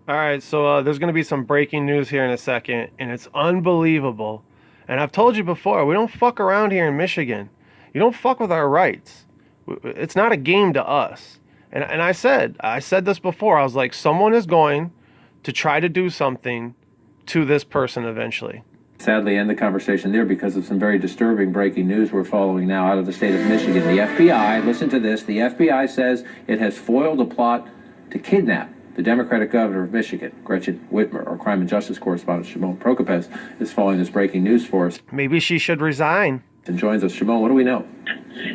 All right, so there's going to be some breaking news here in a second, and it's unbelievable. And I've told you before, we don't fuck around here in Michigan. You don't fuck with our rights. It's not a game to us. And I said this before. I was like, someone is going to try to do something to this person eventually. Sadly end the conversation there because of some very disturbing breaking news we're following now out of the state of Michigan. The FBI, listen to this, the FBI says it has foiled a plot to kidnap the Democratic governor of Michigan, Gretchen Whitmer. Our crime and justice correspondent, Shimon Prokopez, is following this breaking news for us Maybe she should resign. and joins us. Shimon, what do we know?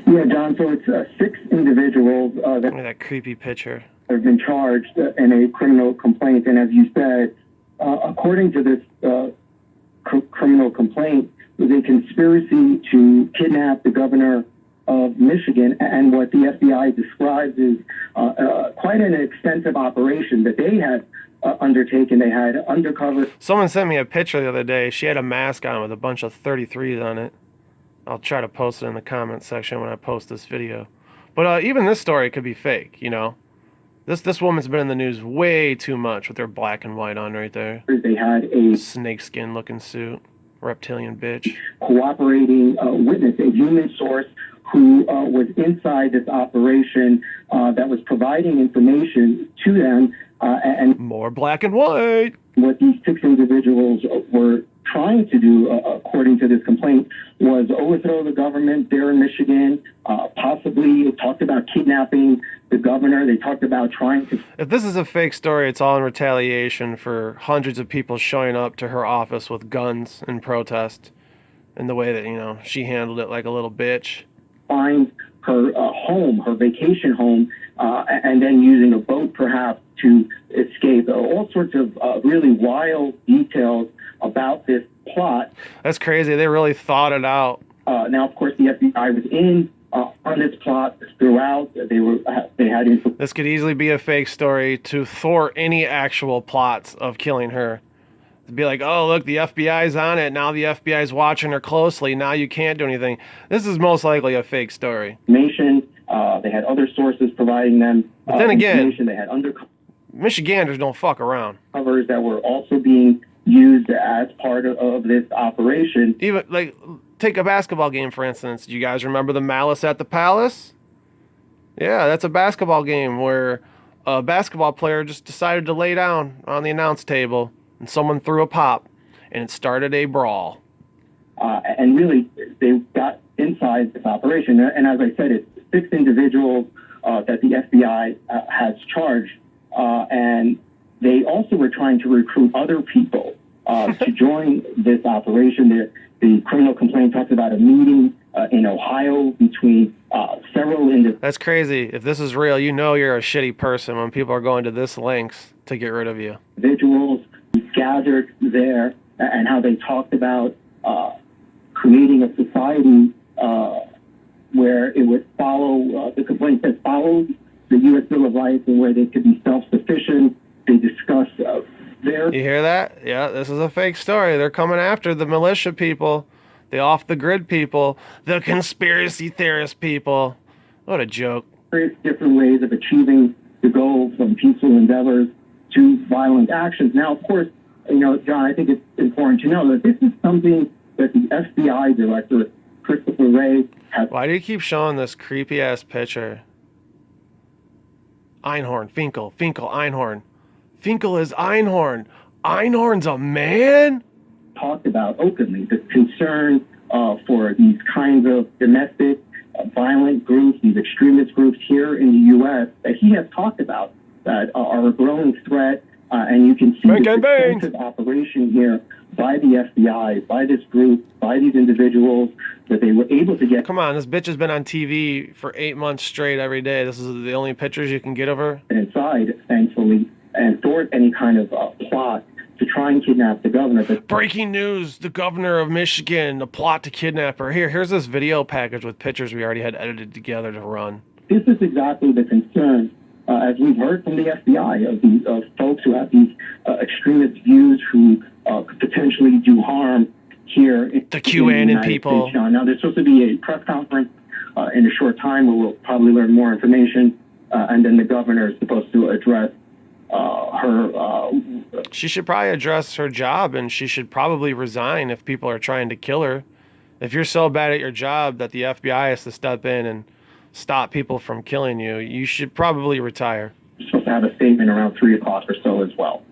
Yeah, John, so it's 6 individuals Look at that creepy picture. have been charged in a criminal complaint. And as you said, according to this criminal complaint, it was a conspiracy to kidnap the governor of Michigan, and what the FBI describes is quite an extensive operation that they had undertaken. They had undercover. Someone sent me a picture the other day. She had a mask on with a bunch of 33s on it. I'll try to post it in the comment section when I post this video. But even this story could be fake, you know. This woman's been in the news way too much with her black and white on right there. They had a Snakeskin looking suit. Reptilian bitch. cooperating witness, a human source who was inside this operation that was providing information to them. And More black and white. what these 6 individuals were trying to do, according to this complaint, was overthrow the government there in Michigan. Possibly talked about kidnapping the governor. They talked about trying to. If this is a fake story, it's all in retaliation for hundreds of people showing up to her office with guns in protest. And the way that, you know, she handled it like a little bitch. Find her home, her vacation home, and then using a boat perhaps to escape. All sorts of really wild details about this plot. That's crazy. They really thought it out. Now, of course, the FBI was in on this plot throughout. They had info. This could easily be a fake story to thwart any actual plots of killing her. To be like, oh, look, the FBI's on it. Now the FBI's watching her closely. Now you can't do anything. This is most likely a fake story. Information. They had other sources providing them. But then again, they had Michiganders don't fuck around. undercovers that were also being used as part of this operation. Even, like, take a basketball game, for instance. Do you guys remember the Malice at the Palace? Yeah, that's a basketball game where a basketball player just decided to lay down on the announce table and someone threw a pop and it started a brawl. And really, they got inside this operation. And as I said, it's 6 individuals that the FBI has charged. And they also were trying to recruit other people to join this operation. The criminal complaint talks about a meeting in Ohio between several individuals. That's crazy. If this is real, you know you're a shitty person when people are going to this lengths to get rid of you. Gathered there, and how they talked about creating a society where it would follow, the complaint says, follow the U.S. Bill of Rights, and where they could be self-sufficient. They discuss their... You hear that? Yeah, this is a fake story. They're coming after the militia people, the off-the-grid people, the conspiracy theorist people. What a joke. various different ways of achieving the goal, from peaceful endeavors to violent actions. Now, of course, John, I think it's important to know that this is something that the FBI director, Christopher Wray, has... Why do you keep showing this creepy-ass picture? Einhorn, Finkel, Einhorn. Finkel is Einhorn. Einhorn's a man? talked about openly, the concern for these kinds of domestic violent groups, these extremist groups here in the U.S. that he has talked about that are a growing threat. And you can see the extensive operation here by the FBI, by this group, by these individuals, that they were able to get... Come on, this bitch has been on TV for 8 months straight every day. This is the only pictures you can get of her? inside, thankfully, and thwart any kind of plot to try and kidnap the governor. But breaking news, the governor of Michigan, the plot to kidnap her. Here's this video package with pictures we already had edited together to run. This is exactly the concern, as we've heard from the FBI, of folks who have these extremist views who could potentially do harm here. The QAnon people. States. Now, there's supposed to be a press conference in a short time where we'll probably learn more information, and then the governor is supposed to address She should probably address her job, and she should probably resign if people are trying to kill her. If you're so bad at your job that the FBI has to step in and stop people from killing you, you should probably retire. Supposed to have a statement around 3 o'clock or so as well.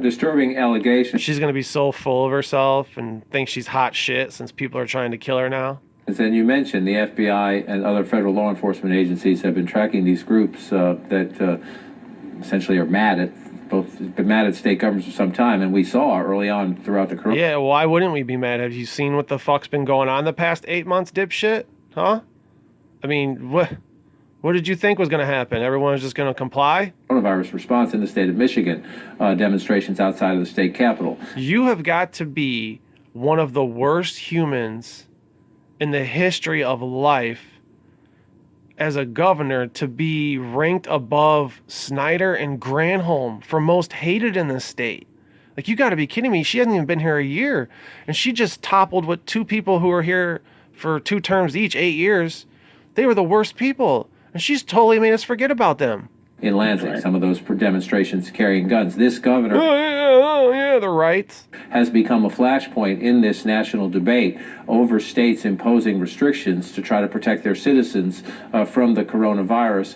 Disturbing allegation. She's going to be so full of herself and think she's hot shit since people are trying to kill her now. And you mentioned the FBI and other federal law enforcement agencies have been tracking these groups that essentially are been mad at state governments for some time, and we saw early on throughout the corona. Yeah, why wouldn't we be mad? Have you seen what the fuck's been going on the past 8 months, dipshit? Huh? I mean, what did you think was going to happen? Everyone's just going to comply? Coronavirus response in the state of Michigan, demonstrations outside of the state capitol. You have got to be one of the worst humans in the history of life as a governor to be ranked above Snyder and Granholm for most hated in the state. Like, you got to be kidding me. She hasn't even been here a year, and she just toppled with 2 people who were here for 2 terms each, 8 years. They were the worst people, and she's totally made us forget about them. In Lansing, some of those demonstrations carrying guns. This governor the rights has become a flashpoint in this national debate over states imposing restrictions to try to protect their citizens from the coronavirus.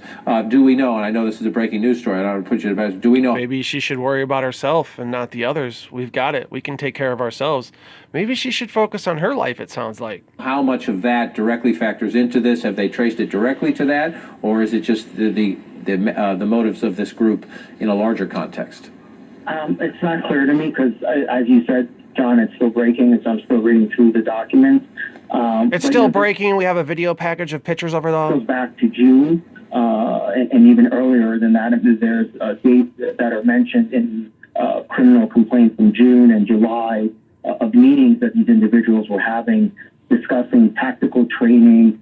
Do we know, and I know this is a breaking news story, I don't want to put you to bed, do we know? Maybe she should worry about herself and not the others. We've got it. We can take care of ourselves. Maybe she should focus on her life, it sounds like. How much of that directly factors into this? Have they traced it directly to that? Or is it just the motives of this group in a larger context? It's not clear to me because, as you said, John, it's still breaking, and so I'm still reading through the documents. It's still breaking. We have a video package of pictures of her, though. It goes back to June, and even earlier than that. There's dates that are mentioned in criminal complaints in June and July of meetings that these individuals were having, discussing tactical training,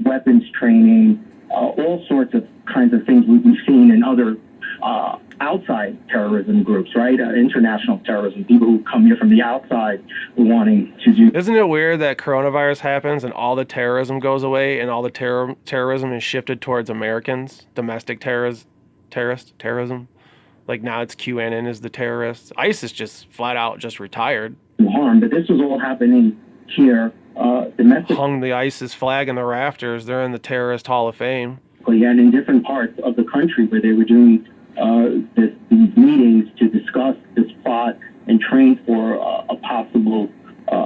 weapons training, all sorts of kinds of things we've seen in other outside terrorism groups, right? International terrorism, people who come here from the outside wanting to do. Isn't it weird that coronavirus happens and all the terrorism goes away and all the terrorism is shifted towards Americans? Domestic terrorism? Like, now it's QAnon is the terrorists. ISIS just flat out just retired. Harm, but this was all happening here. Domestic hung the ISIS flag in the rafters. They're in the Terrorist Hall of Fame. And in different parts of the country where they were doing these meetings to discuss this plot and train for a possible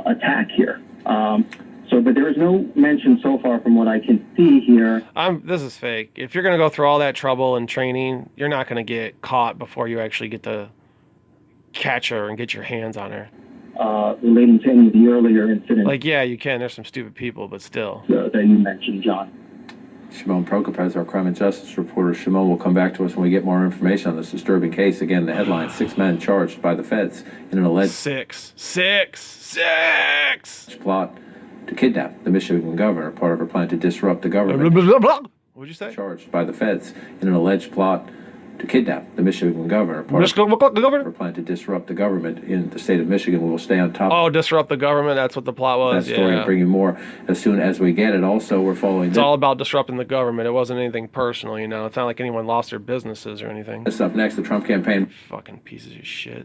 attack here. But there is no mention so far from what I can see here. This is fake. If you're going to go through all that trouble and training, you're not going to get caught before you actually get to catch her and get your hands on her. Relating to any of the earlier incidents. Like, yeah, you can. There's some stupid people, but still. That you mentioned, John. Shimon Prokopez, our crime and justice reporter. Shimon will come back to us when we get more information on this disturbing case. Again, the headline, 6 men charged by the feds in an alleged six plot to kidnap the Michigan governor, part of her plan to disrupt the government. What'd you say? Charged by the feds in an alleged plot to kidnap the Michigan governor, part of her plan to disrupt the government in the state of Michigan. We will stay on top. Oh, disrupt the government. That's what the plot was. That story and bring you more as soon as we get it. Also, we're following. It's all about disrupting the government. It wasn't anything personal, you know. It's not like anyone lost their businesses or anything. This up next, the Trump campaign. Fucking pieces of shit.